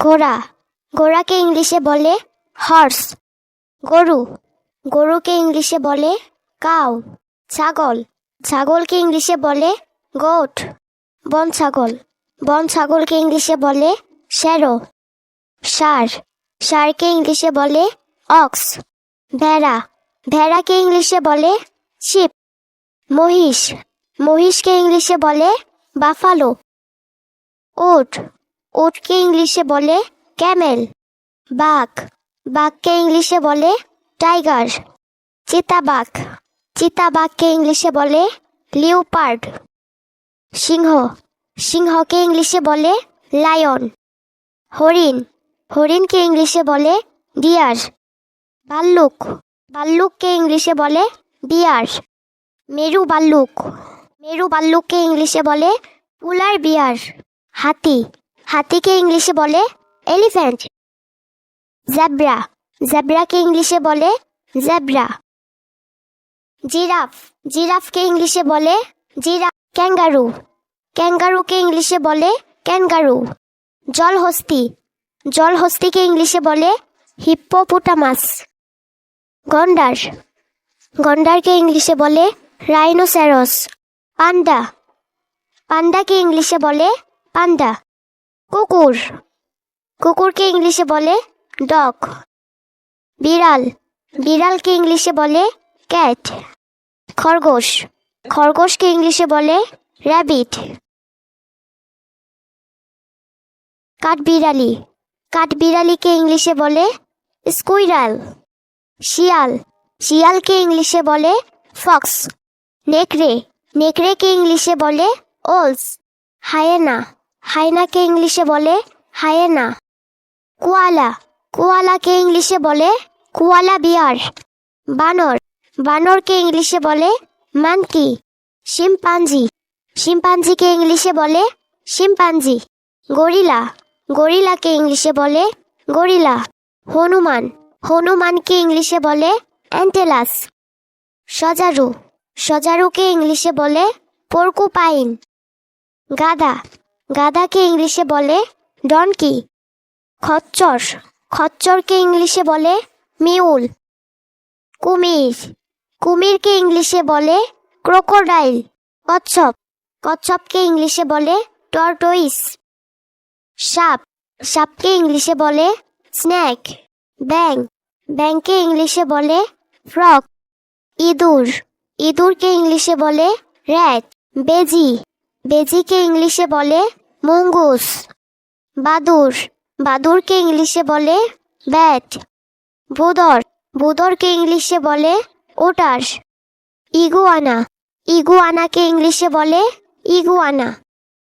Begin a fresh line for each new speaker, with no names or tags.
ঘোড়া, ঘোড়াকে ইংলিশে বলে হর্স। গরু, গরুকে ইংলিশে বলে কাউ। ছাগল, ছাগলকে ইংলিশে বলে গোট। বন ছাগল, বন ছাগলকে ইংলিশে বলে শ্যারো। ষাঁড়, ষাঁড়কে ইংলিশে বলে অক্স। ভেড়া, ভেড়াকে ইংলিশে বলে শিপ। মহিষ, মহিষকে ইংলিশে বলে বাফালো। উট, উটকে ইংলিশে বলে ক্যামেল। বাঘ, বাঘকে ইংলিশে বলে টাইগার। চিতাবাঘ, চিতাবাঘকে ইংলিশে বলে লিওপার্ড। সিংহ, সিংহকে ইংলিশে বলে লায়ন। হরিণ, হরিণকে ইংলিশে বলে ডিয়ার। ভাল্লুক, ভাল্লুককে ইংলিশে বলে বিয়ার। মেরু ভাল্লুক, মেরু ভাল্লুককে ইংলিশে বলে পোলার বিয়ার। হাতি, হাতিকে ইংলিশে বলে এলিফ্যান্ট। জেব্রা, জেব্রাকে ইংলিশে বলে জেব্রা। জিরাফ, জিরাফকে ইংলিশে বলে জিরাফ। ক্যাঙ্গারু, ক্যাঙ্গারুকে ইংলিশে বলে ক্যাঙ্গারু। জলহস্তি, জলহস্তিকে ইংলিশে বলে হিপ্পোপোটামাস। গন্ডার, গন্ডারকে ইংলিশে বলে রাইনোসেরস। পান্ডা, পান্ডাকে ইংলিশে বলে পান্ডা। কুকুর, কুকুরকে ইংলিশে বলে ডগ। বিড়াল, বিড়ালকে ইংলিশে বলে ক্যাট। খরগোশ, খরগোশকে ইংলিশে বলে র্যাবিট। কাঠবিড়ালি, কাঠবিড়ালিকে ইংলিশে বলে স্কুইরাল। শিয়াল, শিয়ালকে ইংলিশে বলে ফক্স। নেকড়ে, নেকড়েকে ইংলিশে বলে ওলস। হায়েনা, হায়নাকে ইংলিশে বলে হায়েনা। কোয়ালা, কোয়ালাকে ইংলিশে বলে কোয়ালা বিয়ার। বানর, বানরকে ইংলিশে বলে মানকি। শিম্পাঞ্জি, শিম্পাঞ্জিকে ইংলিশে বলে শিম্পাঞ্জি। গরিলা, গরিলাকে ইংলিশে বলে গরিলা। হনুমান, হনুমানকে ইংলিশে বলে অ্যান্টেলাস। সজারু, সজারুকে ইংলিশে বলে পর্কুপাইন। গাধা, গাধাকে ইংলিশে বলে ডনকি। খচ্চর, খচ্চরকে ইংলিশে বলে মিউল। কুমির, কুমিরকে ইংলিশে বলে ক্রোকোডাইল। কচ্ছপ, কচ্ছপকে ইংলিশে বলে টর্টোইস। সাপ, সাপকে ইংলিশে বলে স্নেক। ব্যাং, ব্যাংকে ইংলিশে বলে ফ্রগ। ইঁদুর, ইঁদুরকে ইংলিশে বলে র্যাট। বেজি, বেজিকে ইংলিশে বলে মঙ্গুস। বাদুড়, বাদুড়কে ইংলিশে বলে ব্যাট। ভোঁদর, ভোঁদরকে ইংলিশে বলে ওটার। ইগুয়ানা, ইগুয়ানাকে ইংলিশে বলে ইগুয়ানা।